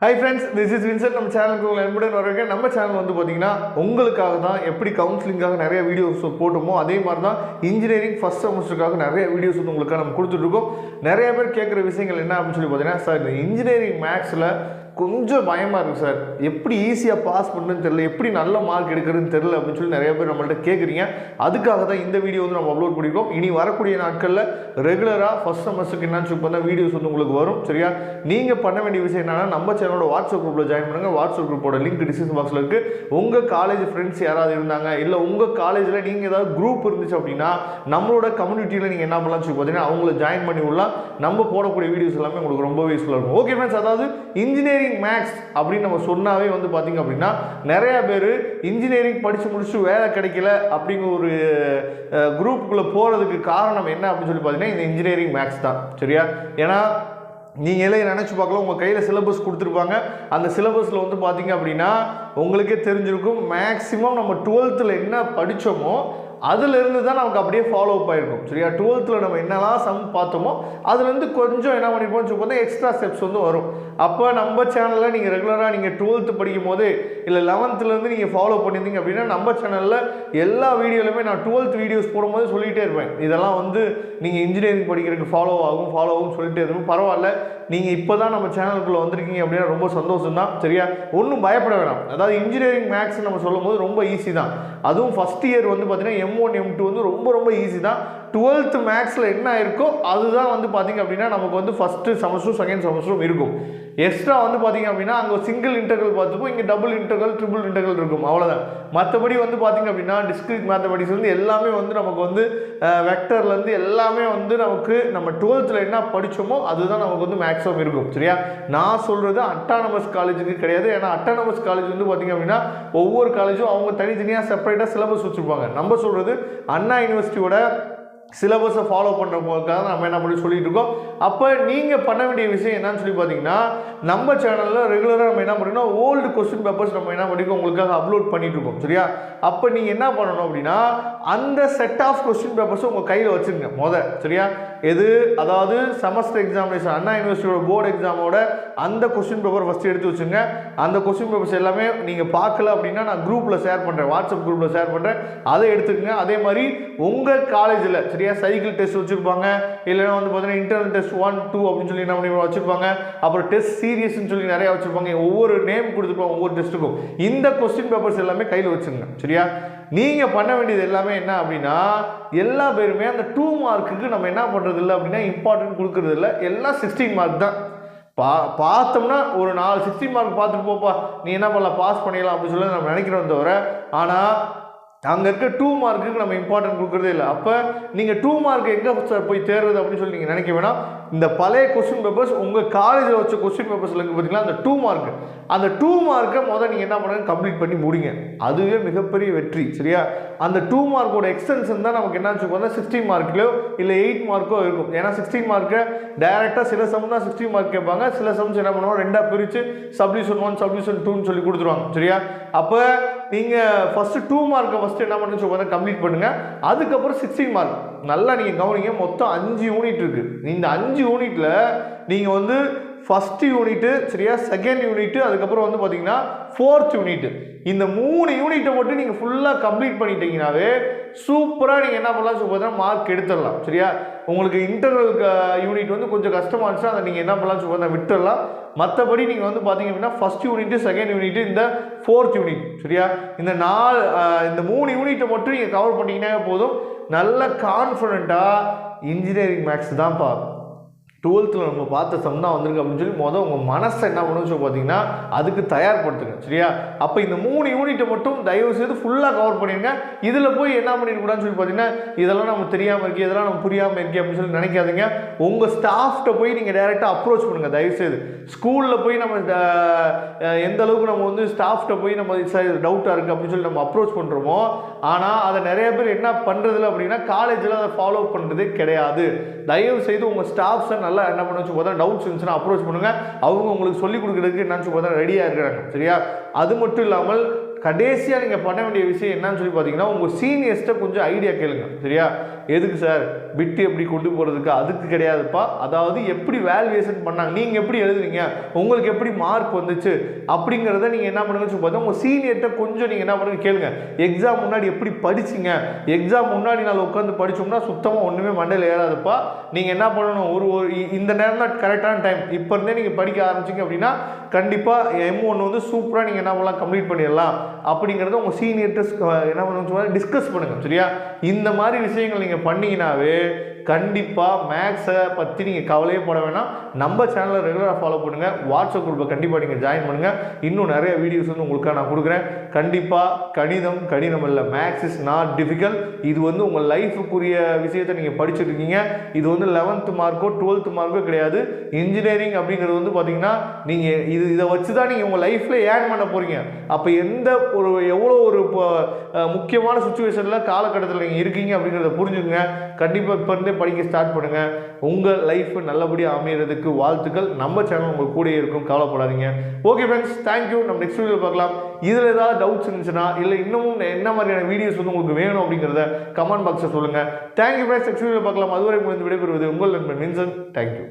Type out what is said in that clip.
Hi friends, this is Vincent. நம்ம சேனலுக்கு உங்களை அன்புடன் வரவேற்கிறேன். நம்ம சேனல் வந்து பார்த்தீங்கன்னா உங்களுக்காக தான் எப்படி கவுன்சிலிங்காக நிறைய வீடியோஸ் போட்டோமோ அதே மாதிரி தான் இன்ஜினியரிங் ஃபர்ஸ்ட் செமஸ்டருக்காக நிறைய வீடியோஸ் வந்து உங்களுக்காக நம்ம கொடுத்துட்ருக்கோம். நிறைய பேர் கேட்குற விஷயங்கள் என்ன அப்படின்னு சொல்லி பார்த்தீங்கன்னா, சார் இந்த இன்ஜினியரிங் மேக்ஸில் கொஞ்சம் பயமாக இருக்குது சார், எப்படி ஈஸியாக பாஸ் பண்ணுறதுன்னு தெரியல, எப்படி நல்ல மார்க் எடுக்கிறதுன்னு தெரியல அப்படின்னு சொல்லி நிறைய பேர் நம்மள்ட்ட கேட்குறீங்க. அதுக்காக தான் இந்த வீடியோ வந்து நம்ம அப்லோட் பண்ணியிருக்கோம். இனி வரக்கூடிய நாட்களில் ரெகுலராக ஃபர்ஸ்ட் செமஸ்டருக்கு என்னன்னு சொல்லி பார்த்தா வீடியோஸ் வந்து உங்களுக்கு வரும். சரியா, நீங்கள் பண்ண வேண்டிய விஷயம் என்னன்னா, நம்ம சேனலோட வாட்ஸ்அப் குரூப்பில் ஜாயின் பண்ணுங்கள். வாட்ஸ்அப் குரூப்போட லிங்க் டிஸ்கிரிப்ஷன் பாக்ஸில் இருக்குது. உங்கள் காலேஜ் ஃப்ரெண்ட்ஸ் யாராவது இருந்தாங்க, இல்லை உங்கள் காலேஜில் நீங்கள் ஏதாவது குரூப் இருந்துச்சு அப்படின்னா நம்மளோட கம்யூனிட்டியில் நீங்கள் என்ன பண்ணலாம்னு சொல்லி பார்த்தீங்கன்னா அவங்கள ஜாயின் பண்ணி விடலாம். நம்ம போடக்கூடிய வீடியோஸ் எல்லாமே உங்களுக்கு ரொம்ப யூஸ்ஃபுல்லாக இருக்கும். ஓகே ஃப்ரெண்ட்ஸ், அதாவது இன்ஜினியரிங் மேக்ஸ் அப்படின்னு நம்ம சொன்னாவே வந்து பார்த்தீங்க அப்படின்னா நிறைய பேர் இன்ஜினியரிங் படித்து முடிச்சு வேலை கிடைக்கல அப்படிங்கிற ஒரு குரூப்புக்குள்ளே போகிறதுக்கு காரணம் என்ன அப்படின்னு சொல்லி பார்த்தீங்கன்னா இந்த இன்ஜினியரிங் மேக்ஸ் தான். சரியா, ஏன்னா நீங்கள் எல்லாம் நினச்சி பார்க்கலாம், உங்கள் கையில் சிலபஸ் கொடுத்துருப்பாங்க. அந்த சிலபஸில் வந்து பார்த்தீங்க அப்படின்னா உங்களுக்கே தெரிஞ்சிருக்கும், மேக்ஸிமம் நம்ம 12th என்ன படித்தோமோ அதுலேருந்து தான் நமக்கு அப்படியே ஃபாலோ அப் ஆகிருக்கும். சரியா, 12th நம்ம என்னெல்லாம் சம் பார்த்தோமோ அதுலேருந்து கொஞ்சம் என்ன பண்ணிப்போம்னு சொல்லி பார்த்தா எக்ஸ்ட்ரா ஸ்டெப்ஸ் வந்து வரும். அப்போ நம்ம சேனலில் நீங்கள் ரெகுலராக நீங்கள் 12th படிக்கும் போது இல்லை 11th நீங்கள் ஃபாலோ பண்ணியிருந்தீங்க அப்படின்னா நம்ம சேனலில் எல்லா வீடியோலையுமே நான் 12th வீடியோஸ் போடும்போது சொல்லிகிட்டே இருப்பேன், இதெல்லாம் வந்து நீங்கள் இன்ஜினியரிங் படிக்கிறதுக்கு ஃபாலோ ஆகும்னு சொல்லிகிட்டே இருக்கும். பரவாயில்ல, நீங்கள் இப்போ தான் நம்ம சேனலுக்குள்ளே வந்திருக்கீங்க அப்படின்னா ரொம்ப சந்தோஷம் தான். சரியா, ஒன்றும் பயப்பட வேணாம். அதாவது இன்ஜினியரிங் மேக்ஸ் நம்ம சொல்லும் போது ரொம்ப ஈஸி தான். அதுவும் ஃபஸ்ட் இயர் வந்து பார்த்தீங்கன்னா M1 M2 வந்து ரொம்ப ஈஸி தான். 12th மேக்ஸில் என்ன இருக்கோ அதுதான் வந்து பார்த்தீங்க அப்படின்னா நமக்கு வந்து ஃபஸ்ட்டு செமஸ்டரும் செகண்ட் செமஸ்டரும் இருக்கும். எக்ஸ்ட்ரா வந்து பார்த்தீங்க அப்படின்னா அங்கே சிங்கிள் இன்டர்கல் பார்த்துப்போம், இங்கே டபுள் இன்டர்கல் ட்ரிபிள் இன்டர்கல் இருக்கும், அவ்வளோதான். மற்றபடி வந்து பார்த்தீங்க அப்படின்னா டிஸ்கிரீட் மேத்தமெட்டிக்ஸ் வந்து எல்லாமே வந்து நமக்கு வந்து வெக்டர்லேருந்து எல்லாமே வந்து நமக்கு நம்ம 12th என்ன படித்தோமோ அதுதான் நமக்கு வந்து மேக்ஸிமம் இருக்கும். சரியா, நான் சொல்கிறது அட்டானமஸ் காலேஜுக்கு கிடையாது. ஏன்னா அட்டானமஸ் காலேஜ் வந்து பார்த்தீங்க அப்படின்னா ஒவ்வொரு காலேஜும் அவங்க தனித்தனியாக செப்பரேட்டாக சிலபஸ் வச்சுருப்பாங்க. நம்ம சொல்கிறது அண்ணா யூனிவர்சிட்டியோட சிலபஸை ஃபாலோ பண்ணுறதுக்காக நம்ம என்ன பண்ணி சொல்லிட்டு இருக்கோம். அப்போ நீங்கள் பண்ண வேண்டிய விஷயம் என்னன்னு சொல்லி பார்த்தீங்கன்னா, நம்ம சேனலில் ரெகுலராக நம்ம என்ன பண்ணுறோம்னா ஓல்டு கொஸ்டின் பேப்பர்ஸ் நம்ம என்ன பண்ணிருக்கோம் உங்களுக்காக அப்லோட் பண்ணிட்டு இருக்கோம். சரியா, அப்போ நீங்கள் என்ன பண்ணணும் அப்படின்னா அந்த செட் ஆஃப் கொஸ்டின் பேப்பர்ஸை உங்கள் கையில் வச்சுருங்க சரியா, எது அதாவது செமஸ்டர் எக்ஸாமினேஷன் அண்ணா யூனிவர்சிட்டியோட போர்டு எக்ஸாமோட அந்த கொஸ்டின் பேப்பர் ஃபஸ்ட்டு எடுத்து வச்சுங்க. அந்த கொஸ்டின் பேப்பர்ஸ் எல்லாமே நீங்கள் பார்க்கல அப்படின்னா நான் குரூப்பில் ஷேர் பண்ணுறேன், வாட்ஸ்அப் குரூப்பில் ஷேர் பண்ணுறேன், அதை எடுத்துக்கங்க. அதே மாதிரி உங்கள் காலேஜில் சரியா சைக்கிள் டெஸ்ட் வச்சுருப்பாங்க, இல்லைன்னா வந்து பார்த்தீங்கன்னா இன்டர்னல் டெஸ்ட் 1, 2 அப்படின்னு சொல்லி என்ன பண்ணி வச்சுருப்பாங்க. அப்புறம் டெஸ்ட் சீரியஸ்ன்னு சொல்லி நிறையா வச்சுருப்பாங்க, ஒவ்வொரு நேம் கொடுத்துருப்பாங்க ஒவ்வொரு டெஸ்ட்டுக்கும். இந்த கொஸ்டின் பேப்பர்ஸ் எல்லாமே கையில் வச்சுருங்க. சரியா, நீங்கள் பண்ண வேண்டியது எல்லாமே என்ன அப்படின்னா எல்லா பேருமே அந்த 2 மார்க்குக்கு நம்ம என்ன பண்ணுறது இல்லை அப்படின்னா இம்பார்ட்டன்ட் கொடுக்குறது இல்லை, எல்லாம் 16 மார்க் தான். பார்த்தோம்னா ஒரு 4 16 மார்க் பார்த்துட்டு போப்பா நீ என்ன பண்ணலாம் பாஸ் பண்ணிடலாம் அப்படின்னு சொல்லி நம்ம நினைக்கிறோம் தவிர, ஆனால் அங்கே இருக்க 2 மார்க்குக்கு நம்ம இம்பார்ட்டன்ட் கொடுக்குறதே இல்லை. அப்போ நீங்கள் 2 மார்க் எங்கே சார் போய் தேர்றது அப்படின்னு சொல்லி நீங்கள் நினைக்க வேணாம். இந்த பழைய கொஸ்டின் பேப்பர்ஸ் உங்கள் காலேஜில் வச்ச கொஸ்டின் பேப்பர்ஸில் இருக்குது பார்த்தீங்களா, அந்த 2 மார்க்கு, அந்த 2 மார்க்கை நீங்கள் என்ன பண்ணுங்க கம்ப்ளீட் பண்ணி முடிங்க. அதுவே மிகப்பெரிய வெற்றி. சரியா, அந்த 2 மார்க்கோட எக்ஸ்டென்ஷன் தான் நமக்கு என்ன சொல்லுவாங்க 16 மார்க்லையோ இல்லை 8 மார்க்கோ இருக்கும். ஏன்னா 16 மார்க்கை டைரெக்டாக சில சம் தான் 16 மார்க் கேட்பாங்க, சில சம்ஸ் என்ன பண்ணுவாங்க ரெண்டாக பிரித்து சப்டிவிஷன் 1 சப்டிவிஷன் 2ன்னு சொல்லி கொடுத்துருவாங்க. சரியா, அப்போ நீங்கள் ஃபஸ்ட்டு 2 மார்க்கை ஃபஸ்ட்டு என்ன பண்ணு சொல்லுவாங்க கம்ப்ளீட் பண்ணுங்கள். அதுக்கப்புறம் 16 மார்க் நல்லா நீங்கள் கவனிங்க. மொத்தம் 5 யூனிட் இருக்குது. இந்த 5 யூனிட்டில் நீங்கள் வந்து ஃபஸ்ட்டு யூனிட்டு சரியா, செகண்ட் யூனிட்டு, அதுக்கப்புறம் வந்து பார்த்தீங்கன்னா 4th யூனிட்டு, இந்த 3 யூனிட்டை மட்டும் நீங்கள் ஃபுல்லாக கம்ப்ளீட் பண்ணிட்டீங்கன்னாவே சூப்பராக நீங்கள் என்ன பண்ணலாம் சொல்லி மார்க் எடுத்துடலாம். சரியா, உங்களுக்கு இன்டர்னல் யூனிட் வந்து கொஞ்சம் கஷ்டமாக இருந்துச்சுன்னா அதை நீங்கள் என்ன பண்ணலாம் சொல்லி விட்டுடலாம். மற்றபடி நீங்கள் வந்து பார்த்தீங்க அப்படின்னா ஃபஸ்ட் யூனிட்டு செகண்ட் யூனிட்டு இந்த 4th யூனிட் சரியா, இந்த 3 யூனிட்டை மட்டும் நீங்கள் கவர் பண்ணிங்கன்னா போதும். நல்ல கான்ஃபிடென்ட்டாக இன்ஜினியரிங் மேக்ஸ் தான்ப்பா 12th நம்ம பார்த்த சம் தான் வந்திருக்கு அப்படின்னு சொல்லி உங்கள் மனசை என்ன பண்ணணும்னு சொல்லி பார்த்தீங்கன்னா அதுக்கு தயார்படுத்துங்க. சரியா, அப்போ இந்த 3 யூனிட்டை மட்டும் தயவு செய்து ஃபுல்லாக கவர் பண்ணிடுங்க. இதில் போய் என்ன பண்ணிடக்கூடாதுன்னு சொல்லி பார்த்தீங்கன்னா இதெல்லாம் நம்ம தெரியாமல் இருக்கே, இதெல்லாம் நம்ம புரியாமல் இருக்கே அப்படின்னு சொல்லி நினைக்காதீங்க. உங்கள் ஸ்டாஃப்கிட்ட போய் நீங்கள் டைரெக்டாக அப்ரோச் பண்ணுங்கள். தயவுசெய்து ஸ்கூலில் போய் நம்ம எந்த அளவுக்கு நம்ம வந்து ஸ்டாஃப்கிட்ட போய் நம்ம டவுட்டாக இருக்குது அப்படின்னு சொல்லி நம்ம அப்ரோச் பண்ணுறோமோ, ஆனால் அதை நிறைய பேர் என்ன பண்ணுறதில்ல அப்படின்னா காலேஜில் அதை ஃபாலோ பண்ணுறதே கிடையாது. தயவு செய்து உங்கள் ஸ்டாஃப்ஸை நல்லா என்ன பண்ண வச்சு பார்த்தா டவுட்ஸ் இருந்துச்சுன்னா அப்ரோச் பண்ணுங்கள். அவங்க உங்களுக்கு சொல்லிக் கொடுக்குறதுக்கு என்னன்னு சொல்லி பார்த்தா ரெடியாக இருக்கிறாங்க. சரியா, அது மட்டும் இல்லாமல் கடைசியாக நீங்கள் பண்ண வேண்டிய விஷயம் என்னன்னு சொல்லி பார்த்தீங்கன்னா உங்கள் சீனியர்ஸ்ட்டை கொஞ்சம் ஐடியா கேளுங்க. சரியா? எதுக்கு சார் பிட்டு எப்படி கொண்டு போகிறதுக்கு? அதுக்கு கிடையாதுப்பா. அதாவது எப்படி வேல்யூவேஷன் பண்ணாங்க, நீங்கள் எப்படி எழுதுறீங்க, உங்களுக்கு எப்படி மார்க் வந்துச்சு அப்படிங்கிறத நீங்கள் என்ன பண்ணுங்கன்னு சொல்லி பார்த்தா உங்கள் சீனியர்கிட்ட கொஞ்சம் நீங்கள் என்ன பண்ணுங்க கேளுங்க. எக்ஸாம் முன்னாடி எப்படி படிச்சிங்க, எக்ஸாம் முன்னாடி நாள் உட்காந்து படித்தோம்னா சுத்தமாக ஒன்றுமே மண்டையில் ஏறாதுப்பா. நீங்கள் என்ன பண்ணணும், ஒரு இந்த நேரம் தான் கரெக்டான டைம். இப்போ இருந்தே நீங்கள் படிக்க ஆரம்பிச்சிங்க அப்படின்னா கண்டிப்பாக M1 வந்து சூப்பராக நீங்கள் என்ன பண்ணலாம், கம்ப்ளீட் பண்ணிடலாம் அப்படிங்கிறத உங்கள் சீனியர்கிட்ட என்ன பண்ணுங்க டிஸ்கஸ் பண்ணுங்கள். சரியா? இந்த மாதிரி விஷயங்கள் நீங்கள் பண்ணீங்கன்னாவே கண்டிப்பாக மேக்ஸை பற்றி நீங்கள் கவலையே பட வேணாம். நம்ம சேனலை ரெகுலராக ஃபாலோ பண்ணுங்கள். வாட்ஸ்அப் குரூப்பை கண்டிப்பாக நீங்கள் ஜாயின் பண்ணுங்கள். இன்னும் நிறைய வீடியோஸ் வந்து உங்களுக்காக நான் கொடுக்குறேன். கண்டிப்பாக கடினம் இல்லை, மேக்ஸ் இஸ் நாட் டிஃபிகல்ட். இது வந்து உங்கள் லைஃபுக்குரிய விஷயத்தை நீங்கள் படிச்சுட்டு இருக்கீங்க. இது வந்து 11th மார்க்கோ 12th மார்க்கோ கிடையாது. இன்ஜினியரிங் அப்படிங்கிறது வந்து பார்த்தீங்கன்னா நீங்கள் இதை வச்சு தான் நீங்கள் உங்கள் லைஃப்பில் ஏர்ன் பண்ண போகிறீங்க. அப்போ எவ்வளோ ஒரு முக்கியமான சுச்சுவேஷனில் காலகட்டத்தில் நீங்கள் இருக்கீங்க அப்படிங்கிறத புரிஞ்சுக்கங்க. கண்டிப்பாக இப்போ இருந்தே படிக்க ஸ்டார்ட் பண்ணுங்கள். உங்கள் லைஃப் நல்லபடியாக அமைகிறதுக்கு வாழ்த்துக்கள். நம்ம சேனல் உங்கள் கூட இருக்கும், கவலைப்படாதீங்க. Okay friends, thank you. நம்ம நெக்ஸ்ட் வீடியோவில் பார்க்கலாம். இதில் ஏதாவது டவுட்ஸ் இருந்துச்சுன்னா இல்லை இன்னமும் என்ன மாதிரியான வீடியோஸ் வந்து உங்களுக்கு வேணும் அப்படிங்கிறத கமெண்ட் பாக்ஸில் சொல்லுங்கள். Thank you friends. நெக்ஸ்ட் வீடியோவில் பார்க்கலாம். அதுவரை உங்களுக்கு விடைபெறுவது உங்கள் நண்பன் வின்சன். தேங்க்யூ.